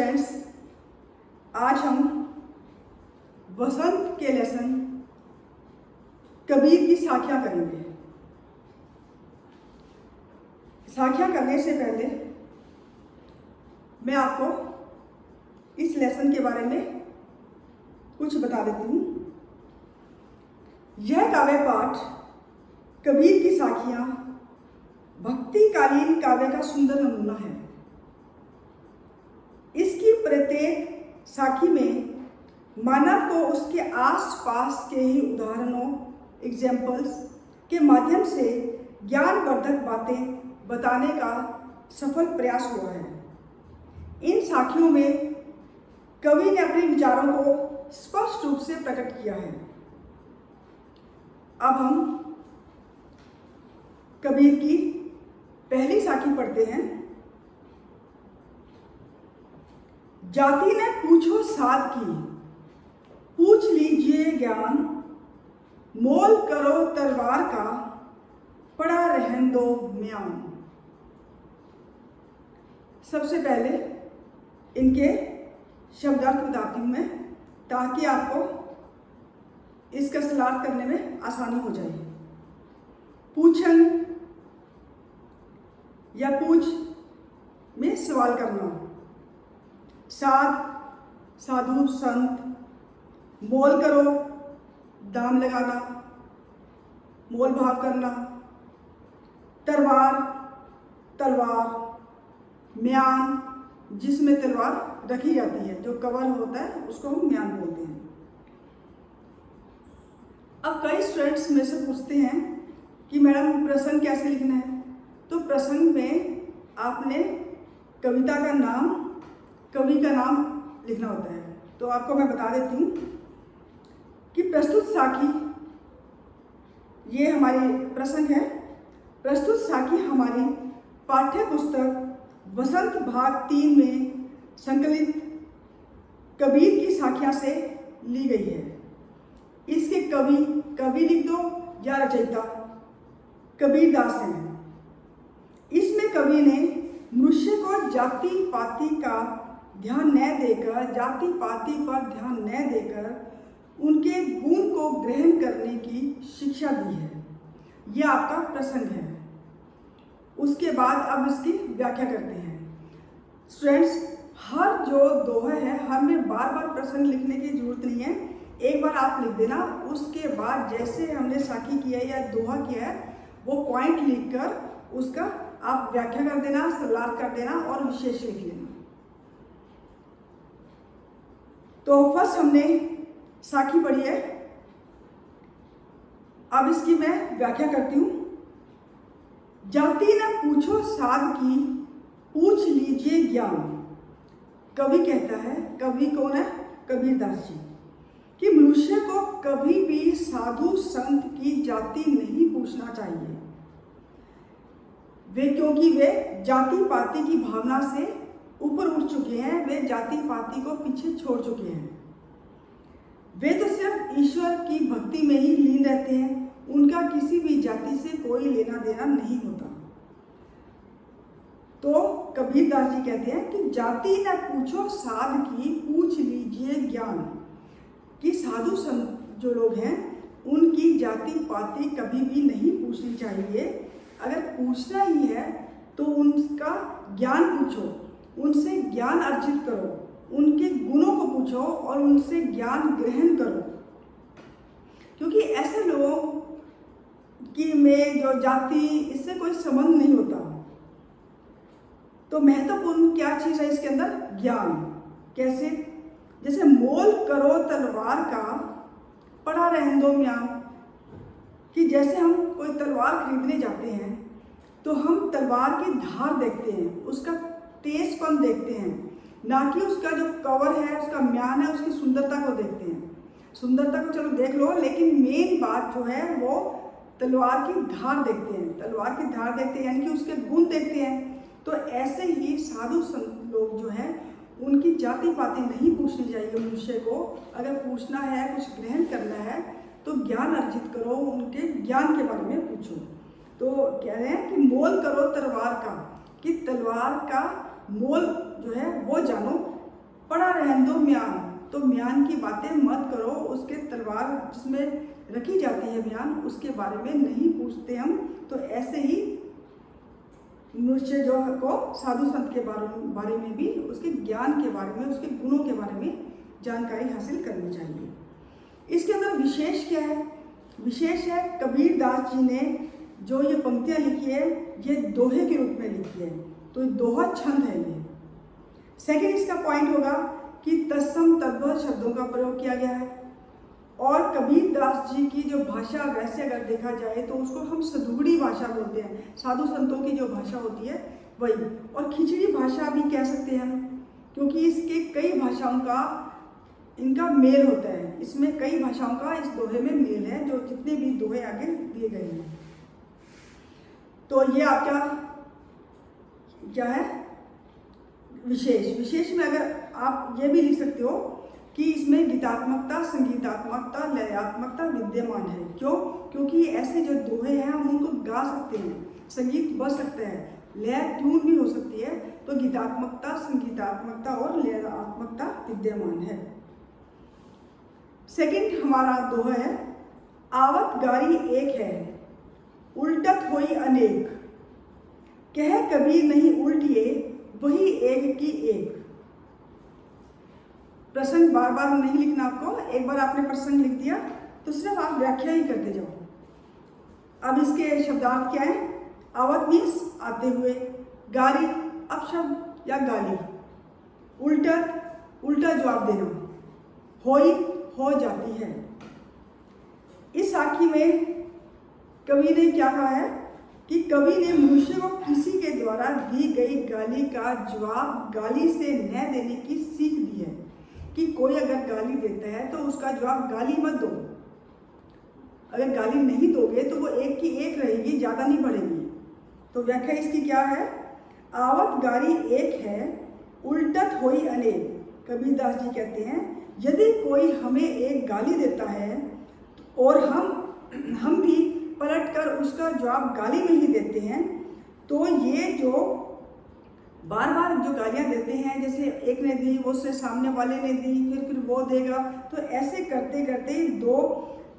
Friends, आज हम वसंत के लेसन कबीर की साखियाँ करेंगे। साखियाँ करने से पहले मैं आपको इस लेसन के बारे में कुछ बता देती हूँ। यह काव्य पाठ कबीर की साखियाँ भक्तिकालीन काव्य का सुंदर नमूना है। इसकी प्रत्येक साखी में मानव को उसके आसपास के ही उदाहरणों एग्जाम्पल्स के माध्यम से ज्ञानवर्धक बातें बताने का सफल प्रयास हुआ है। इन साखियों में कवि ने अपने विचारों को स्पष्ट रूप से प्रकट किया है। अब हम कबीर की पहली साखी पढ़ते हैं। जाति ने पूछो साध की, पूछ लीजिए ज्ञान, मोल करो तलवार का, पड़ा रहन दो म्यान। सबसे पहले इनके शब्दार्थ बताती हूँ मैं, ताकि आपको इसका सलाह करने में आसानी हो जाए। पूछन या पूछ में सवाल करना, साध साधु संत, मोल करो दाम लगाना, मोल भाव करना, तलवार तलवार, म्यान जिसमें तलवार रखी जाती है, जो कवर होता है उसको हम म्यान बोलते हैं। अब कई स्टूडेंट्स में से पूछते हैं कि मैडम प्रसंग कैसे लिखना है। तो प्रसंग में आपने कविता का नाम, कवि का नाम लिखना होता है। तो आपको मैं बता देती हूँ कि प्रस्तुत साखी, ये हमारी प्रसंग है। प्रस्तुत साखी हमारी पाठ्य पुस्तक वसंत भाग 3 में संकलित कबीर की साखियाँ से ली गई है। इसके कवि लिख दो या रचयिता कबीर दास हैं। इसमें कवि ने मनुष्य को जाति पाति का ध्यान न देकर, जाति पाति पर ध्यान न देकर उनके गुण को ग्रहण करने की शिक्षा दी है। यह आपका प्रसंग है। उसके बाद अब इसकी व्याख्या करते हैं। स्टूडेंट्स, हर जो दोहा है, हर में बार बार प्रसंग लिखने की जरूरत नहीं है। एक बार आप लिख देना, उसके बाद जैसे हमने साखी किया है या दोहा किया है, वो पॉइंट लिखकर उसका आप व्याख्या कर देना, सलाह कर देना और विशेष लिख लेना। तो फर्स्ट हमने साखी पढ़ी है। अब इसकी मैं व्याख्या करती हूँ। जाति न पूछो साध की, पूछ लीजिए ज्ञान। कवि कहता है, कवि कौन है? कबीर दास जी, कि मनुष्य को कभी भी साधु संत की जाति नहीं पूछना चाहिए। क्योंकि वे जाति पाति की भावना से ऊपर उठ चुके हैं, वे जाति पाति को पीछे छोड़ चुके हैं। वे तो सिर्फ ईश्वर की भक्ति में ही लीन रहते हैं। उनका किसी भी जाति से कोई लेना देना नहीं होता। तो कबीर दास जी कहते हैं कि जाति न पूछो साध की, पूछ लीजिए ज्ञान। कि साधु संत जो लोग हैं, उनकी जाति पाति कभी भी नहीं पूछनी चाहिए। अगर पूछना ही है तो उनका ज्ञान पूछो, उनसे ज्ञान अर्जित करो, उनके गुणों को पूछो और उनसे ज्ञान ग्रहण करो। क्योंकि ऐसे लोगों की में जो जाति, इससे कोई संबंध नहीं होता। तो महत्वपूर्ण क्या चीज़ है इसके अंदर? ज्ञान। कैसे? जैसे मोल करो तलवार का, पड़ा रहन दो म्यान। कि जैसे हम कोई तलवार खरीदने जाते हैं तो हम तलवार की धार देखते हैं, उसका तेजपन देखते हैं, ना कि उसका जो कवर है, उसका म्यान है, उसकी सुंदरता को देखते हैं। सुंदरता को चलो देख लो, लेकिन मेन बात जो है वो तलवार की धार देखते हैं। तलवार की धार देखते हैं यानी कि उसके गुण देखते हैं। तो ऐसे ही साधु संत लोग जो हैं, उनकी जाति पाति नहीं पूछनी चाहिए मनुष्य को। अगर पूछना है, कुछ ग्रहण करना है, तो ज्ञान अर्जित करो, उनके ज्ञान के बारे में पूछो। तो कह रहे हैं कि मोल करो तलवार का, कि तलवार का मोल जो है वो जानो, पड़ा रहन दो म्यान, तो म्यान की बातें मत करो, उसके तलवार जिसमें रखी जाती है म्यान, उसके बारे में नहीं पूछते हम। तो ऐसे ही मनुष्य जो को साधु संत के बारे में भी, उसके ज्ञान के बारे में, उसके गुणों के बारे में जानकारी हासिल करनी चाहिए। इसके अंदर विशेष क्या है? विशेष है कबीर दास जी ने जो ये पंक्तियाँ लिखी है, ये दोहे के रूप में लिखी है, तो दोहा छंद है ये। सेकंड इसका पॉइंट होगा कि तत्सम तद्भव शब्दों का प्रयोग किया गया है। और कबीर दास जी की जो भाषा, वैसे अगर देखा जाए तो उसको हम सदुगड़ी भाषा बोलते हैं, साधु संतों की जो भाषा होती है वही, और खिचड़ी भाषा भी कह सकते हैं हम, क्योंकि इसके कई भाषाओं का इनका मेल होता है। इसमें कई भाषाओं का इस दोहे में मेल है, जो जितने भी दोहे आगे दिए गए हैं। तो ये आपका क्या है? विशेष। विशेष में अगर आप ये भी लिख सकते हो कि इसमें गीतात्मकता, संगीतात्मकता, लयात्मकता विद्यमान है। क्यों? क्योंकि ऐसे जो दोहे हैं हम उनको गा सकते हैं, संगीत बज सकता है, लय ट्यून भी हो सकती है। तो गीतात्मकता, संगीतात्मकता और लयात्मकता विद्यमान है। सेकंड हमारा दोहा है, आवत गारी एक है, उल्टत होई अनेक, कह कबीर नहीं उल्टिए, वही एक की एक। प्रसंग बार बार नहीं लिखना आपको, एक बार आपने प्रसंग लिख दिया तो सिर्फ आप व्याख्या ही करते जाओ। अब इसके शब्दार्थ क्या है? आवत मीन्स आते हुए, गारी अपशब्द या गाली, उल्टत उल्टा जवाब देना, होई हो जाती है। इस साखी में कवि ने क्या कहा है कि कवि ने मनुष्य को किसी के द्वारा दी गई गाली का जवाब गाली से न देने की सीख दी है, कि कोई अगर गाली देता है तो उसका जवाब गाली मत दो। अगर गाली नहीं दोगे तो वो एक की एक रहेगी, ज़्यादा नहीं बढ़ेगी। तो व्याख्या इसकी क्या है? आवत गारी एक है, उल्टत होई अनेक। कबीर दास जी कहते हैं यदि कोई हमें एक गाली देता है और हम भी पलटकर उसका जवाब गाली में ही देते हैं, तो ये जो बार बार जो गालियाँ देते हैं, जैसे एक ने दी, वो से सामने वाले ने दी, फिर वो देगा, तो ऐसे करते करते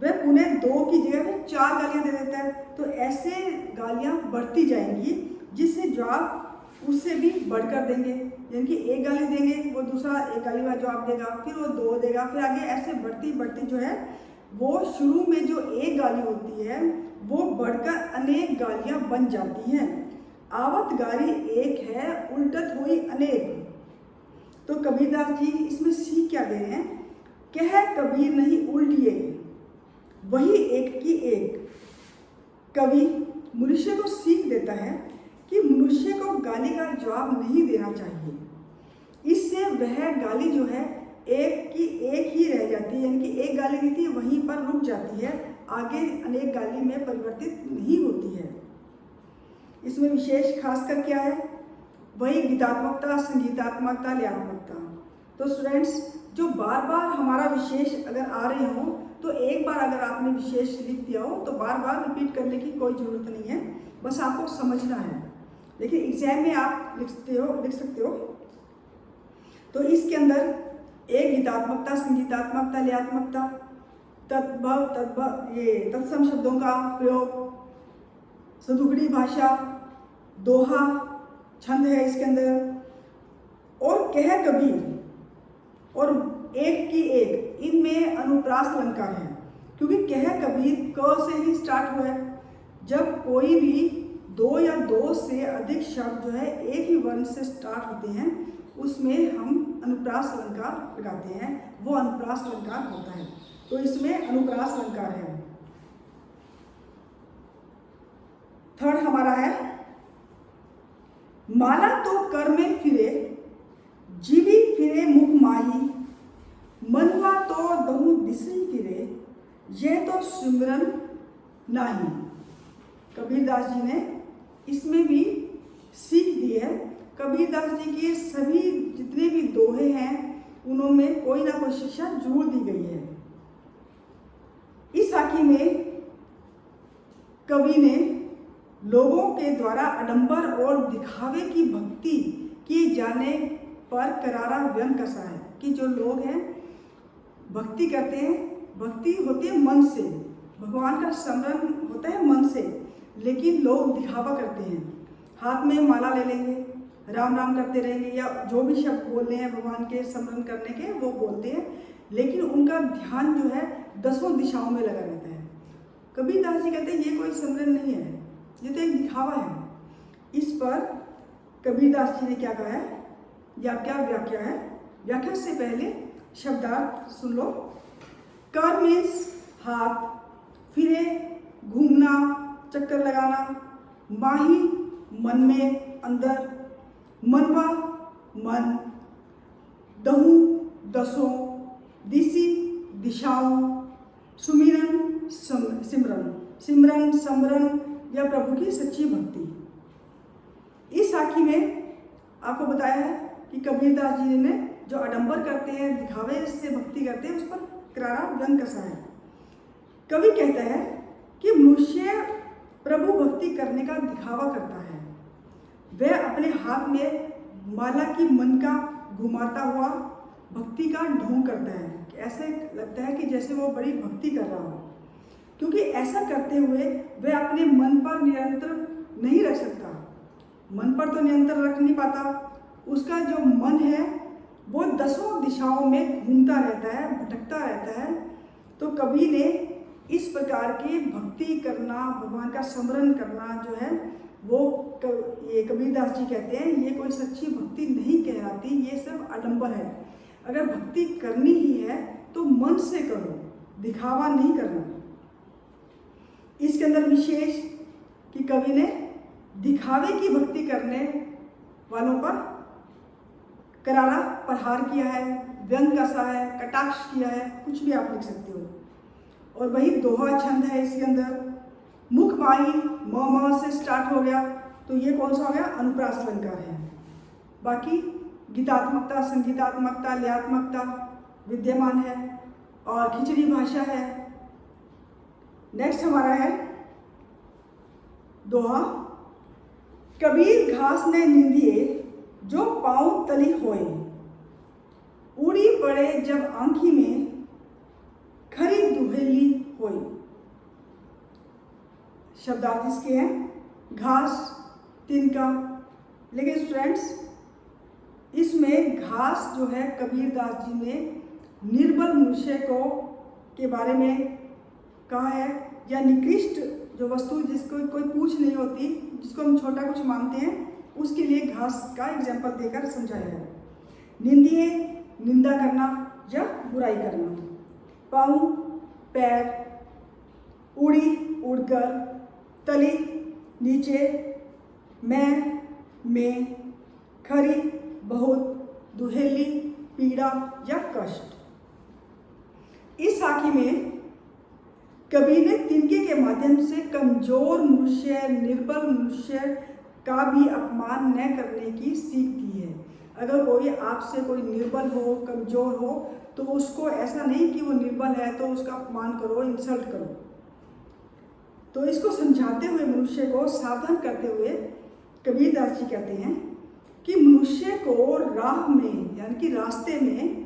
वह पुनः दो की जगह में 4 गालियाँ दे देता है। तो ऐसे गालियाँ बढ़ती जाएंगी, जिससे जवाब उससे भी बढ़कर देंगे। यानी कि एक गाली देंगे, वो दूसरा एक गाली का जवाब देगा, फिर वो 2 देगा, फिर आगे ऐसे बढ़ती बढ़ती जो है, वो शुरू में जो एक गाली होती है वो बढ़कर अनेक गालियाँ बन जाती हैं। आवत गारी एक है, उल्टत हुई अनेक। तो कबीरदास जी इसमें सीख क्या दे रहे हैं? कह कबीर नहीं उल्टिए, वही एक की एक। कवि मनुष्य को सीख देता है कि मनुष्य को गाली का जवाब नहीं देना चाहिए। इससे वह गाली जो है एक की एक ही रह जाती है, यानी कि एक गाली दी थी वहीं पर रुक जाती है, आगे अनेक गाली में परिवर्तित नहीं होती है। इसमें विशेष खासकर क्या है? वही गीतात्मकता, संगीतात्मकता, लयात्मकता। तो स्टूडेंट्स, जो बार बार हमारा विशेष अगर आ रहे हो, तो एक बार अगर आपने विशेष लिख दिया हो तो बार बार रिपीट करने की कोई ज़रूरत नहीं है, बस आपको समझना है। लेकिन एग्जाम में आप लिख सकते हो। तो इसके अंदर एक गीतात्मकता, संगीतात्मकता, लयात्मकता, तद्भव ये तत्सम शब्दों का प्रयोग, सदुगड़ी भाषा, दोहा, छंद है इसके अंदर, और कह कबीर और एक की एक, इनमें अनुप्रास अलंकार है। क्योंकि कह कबीर क से ही स्टार्ट हुआ है। जब कोई भी 2 या 2 से अधिक शब्द जो है एक ही वर्ण से स्टार्ट होते हैं, उसमें हम अनुप्रास अलंकार लगाते हैं, वो अनुप्रास अलंकार होता है। तो इसमें अनुप्रास अलंकार है। थर्ड हमारा है, माला तो कर में फिरे, जीवी फिरे मुख माही, मनवा तो दहु दिसरी फिरे, यह तो सिमरन नाही। कबीरदास जी ने इसमें भी सीख दी है। कबीरदास जी के सभी जितने भी दोहे हैं उनमें कोई ना कोई शिक्षा जरूर दी गई है। इस साखी में कवि ने लोगों के द्वारा आडंबर और दिखावे की भक्ति किए जाने पर करारा व्यंग कसा है कि जो लोग हैं भक्ति करते हैं, भक्ति होती है मन से, भगवान का स्मरण होता है मन से, लेकिन लोग दिखावा करते हैं, हाथ में माला ले लेंगे, राम राम करते रहेंगे या जो भी शब्द बोलने हैं भगवान के स्मरण करने के वो बोलते हैं, लेकिन उनका ध्यान जो है 10 दिशाओं में लगा रहता है। कबीरदास जी कहते हैं ये कोई स्मरण नहीं है, ये तो एक दिखावा है। इस पर कबीरदास जी ने क्या कहा है या क्या व्याख्या है? व्याख्या से पहले शब्दार्थ सुन लो। कर मीन्स हाथ, फिरे घूमना, चक्कर लगाना, माही मन में अंदर, मनवा मन, दहु दसों, दिशि दिशाओं, सुमिरन सिमरन, सिमरन समरन या प्रभु की सच्ची भक्ति। इस साखी में आपको बताया है कि कबीरदास जी ने जो आडंबर करते हैं, दिखावे से भक्ति करते हैं, उस पर करारा व्यंग कसा है। कवि कहता है कि मनुष्य प्रभु भक्ति करने का दिखावा करता है, वह अपने हाथ में माला की मन का घुमाता हुआ भक्ति का ढोंग करता है, ऐसे लगता है कि जैसे वो बड़ी भक्ति कर रहा हो, क्योंकि ऐसा करते हुए वह अपने मन पर नियंत्रण नहीं रख सकता। मन पर तो नियंत्रण रख नहीं पाता, उसका जो मन है वो 10 दिशाओं में घूमता रहता है, भटकता रहता है। तो कवि ने इस प्रकार की भक्ति करना, भगवान का स्मरण करना जो है वो ये कबीरदास जी कहते हैं ये कोई सच्ची भक्ति नहीं कहलाती, ये सब आडंबर है। अगर भक्ति करनी ही है तो मन से करो, दिखावा नहीं करना। इसके अंदर विशेष कि कवि ने दिखावे की भक्ति करने वालों पर करारा प्रहार किया है, व्यंग कसा है, कटाक्ष किया है, कुछ भी आप लिख सकते हो। और वही दोहा छंद है इसके अंदर। मुख माही म से स्टार्ट हो गया, तो ये कौन सा हो गया? अनुप्रास अलंकार है। बाकी गीतात्मकता, संगीतात्मकता, लयात्मकता विद्यमान है और खिचड़ी भाषा है। नेक्स्ट हमारा है दोहा। कबीर घास ने निंदिए जो पाँव तली होए, उड़ी पड़े जब आंखी में खरी दुहेली होई। शब्दार्थ इसके हैं घास, तिनका। लेकिन स्टूडेंट्स इसमें घास जो है कबीरदास जी ने निर्बल मनुष्य को के बारे में कहा है, या निकृष्ट जो वस्तु जिसको कोई पूछ नहीं होती, जिसको हम छोटा कुछ मानते हैं, उसके लिए घास का एग्जाम्पल देकर समझाया है। निंदिए निंदा करना या बुराई करना, पाँव पैर, उड़ी उड़कर, तली नीचे, में, खरी बहुत, दुहेली पीड़ा या कष्ट। इस साखी में कबीर ने तिनके के माध्यम से कमजोर मनुष्य, निर्बल मनुष्य का भी अपमान न करने की सीख दी है। अगर कोई आपसे कोई निर्बल हो, कमजोर हो, तो उसको ऐसा नहीं कि वो निर्बल है तो उसका अपमान करो, इंसल्ट करो। तो इसको समझाते हुए, मनुष्य को सावधान करते हुए कबीरदास जी कहते हैं कि मनुष्य को राह में यानी कि रास्ते में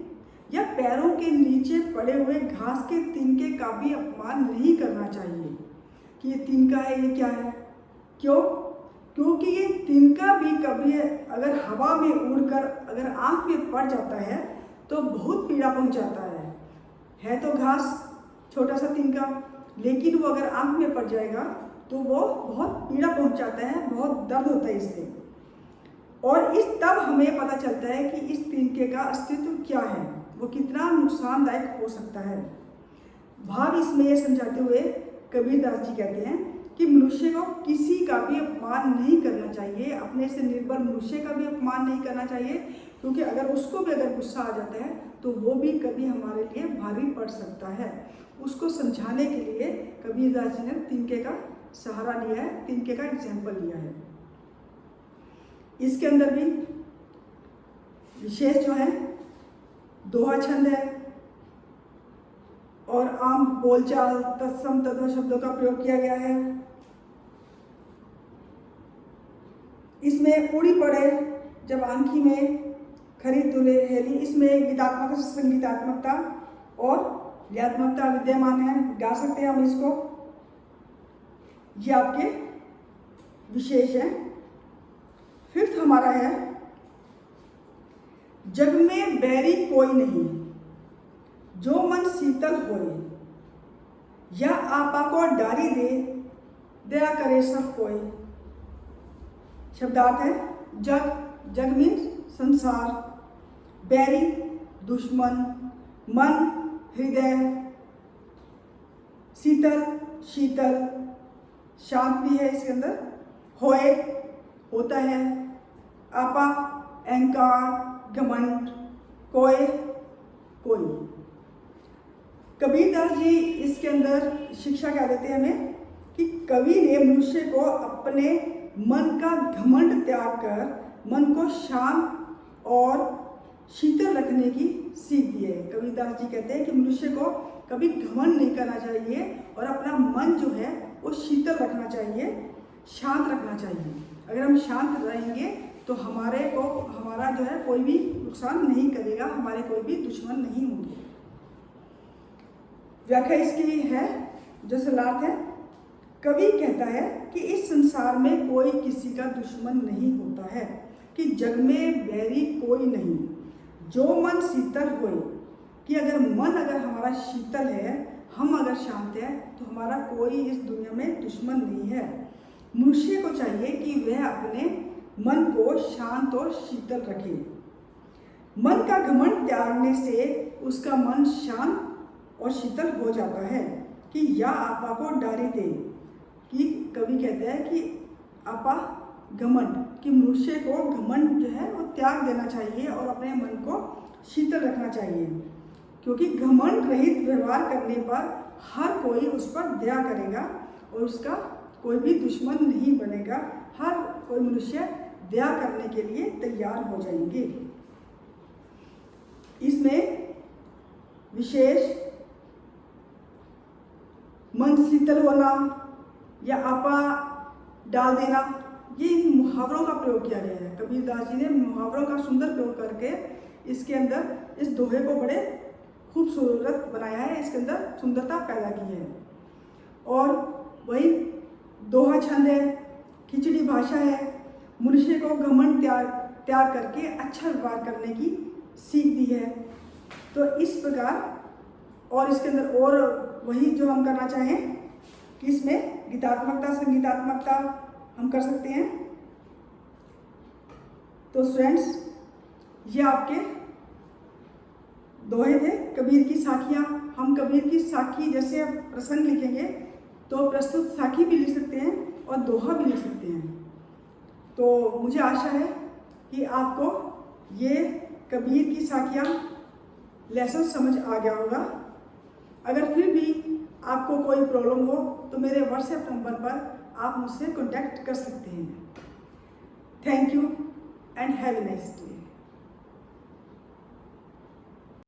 या पैरों के नीचे पड़े हुए घास के तिनके का भी अपमान नहीं करना चाहिए कि ये तिनका है, ये क्या है। क्यों? क्योंकि ये तिनका भी कभी अगर हवा में उड़कर अगर आँख में पड़ जाता है तो बहुत पीड़ा पहुंचाता है तो घास छोटा सा तिनका, लेकिन वो अगर आँख में पड़ जाएगा तो वो बहुत पीड़ा पहुंचाता है, बहुत दर्द होता है इससे। और इस तब हमें पता चलता है कि इस तिनके का अस्तित्व क्या है, वो कितना नुकसानदायक हो सकता है। भाव इसमें ये समझाते हुए कबीरदास जी कहते हैं कि मनुष्य को किसी का भी अपमान नहीं करना चाहिए, अपने से निर्बल मनुष्य का भी अपमान नहीं करना चाहिए, क्योंकि अगर उसको भी अगर गुस्सा आ जाता है तो वो भी कभी हमारे लिए भारी पड़ सकता है। उसको समझाने के लिए कबीरदास जी ने तिनके का सहारा लिया है, तिनके का एग्जाम्पल लिया है। इसके अंदर भी विशेष जो है दोहा छंद है और आम बोलचाल, तत्सम तद्भव शब्दों का प्रयोग किया गया है। इसमें उड़ी पड़े जब आंखी में, खरी दुल्हेली, इसमें गीतात्मक संगीतात्मकता और लयात्मकता विद्यमान है, गा सकते हैं हम इसको। ये आपके विशेष है। फिफ्थ हमारा है, जग में बैरी कोई नहीं, जो मन शीतल होए, या आपा को डारी दे, दया करे सब कोई। शब्दार्थ है, जग, जग मीन्स संसार, बैरी दुश्मन, मन हृदय, शीतल शीतल, शांत भी है इसके अंदर, होए होता है, आपा अहंकार घमंड, कोई कोई। कबीरदास जी इसके अंदर शिक्षा क्या देते हैं हमें कि कवि ने मनुष्य को अपने मन का घमंड त्याग कर मन को शांत और शीतल रखने की सीख दी है। कबीरदास जी कहते हैं कि मनुष्य को कभी घमंड नहीं करना चाहिए और अपना मन जो है वो शीतल रखना चाहिए, शांत रखना चाहिए। अगर हम शांत रहेंगे तो हमारा जो है कोई भी नुकसान नहीं करेगा, हमारे कोई भी दुश्मन नहीं होंगे। व्याख्या इसकी है जो सरलार्थ है, कवि कहता है कि इस संसार में कोई किसी का दुश्मन नहीं होता है, कि जग में बैरी कोई नहीं, जो मन शीतल होए, कि अगर हमारा शीतल है, हम अगर शांत है, तो हमारा कोई इस दुनिया में दुश्मन नहीं है। मनुष्य को चाहिए कि वह अपने मन को शांत और शीतल रखे। मन का घमंड त्यागने से उसका मन शांत और शीतल हो जाता है, कि या आपा को डारी दे, कि कवि कहता है कि आपा घमंड, कि मनुष्य को घमंड जो है वो त्याग देना चाहिए और अपने मन को शीतल रखना चाहिए, क्योंकि घमंड रहित व्यवहार करने पर हर कोई उस पर दया करेगा और उसका कोई भी दुश्मन नहीं बनेगा। हर कोई मनुष्य दया करने के लिए तैयार हो जाएंगे। इसमें विशेष मन शीतल होना या आपा डाल देना, ये इन मुहावरों का प्रयोग किया गया है। कबीरदास जी ने मुहावरों का सुंदर प्रयोग करके इसके अंदर इस दोहे को बड़े खूबसूरत बनाया है, इसके अंदर सुंदरता पैदा की है। और वही दोहा छंद है, खिचड़ी भाषा है, मनुष्य को घमंड त्याग करके अच्छा व्यवहार करने की सीख दी है। तो इस प्रकार और इसके अंदर और वही जो हम करना चाहें कि इसमें गीतात्मकता संगीतात्मकता हम कर सकते हैं। तो स्टूडेंट्स, ये आपके दोहे थे कबीर की साखियाँ। हम कबीर की साखी जैसे प्रसंग लिखेंगे तो प्रस्तुत साखी भी लिख सकते हैं और दोहा भी लिख सकते हैं। तो मुझे आशा है कि आपको ये कबीर की साखियाँ लेसन समझ आ गया होगा। अगर फिर भी आपको कोई प्रॉब्लम हो तो मेरे व्हाट्सएप नंबर पर आप मुझसे कॉन्टैक्ट कर सकते हैं। Thank you and have a nice day.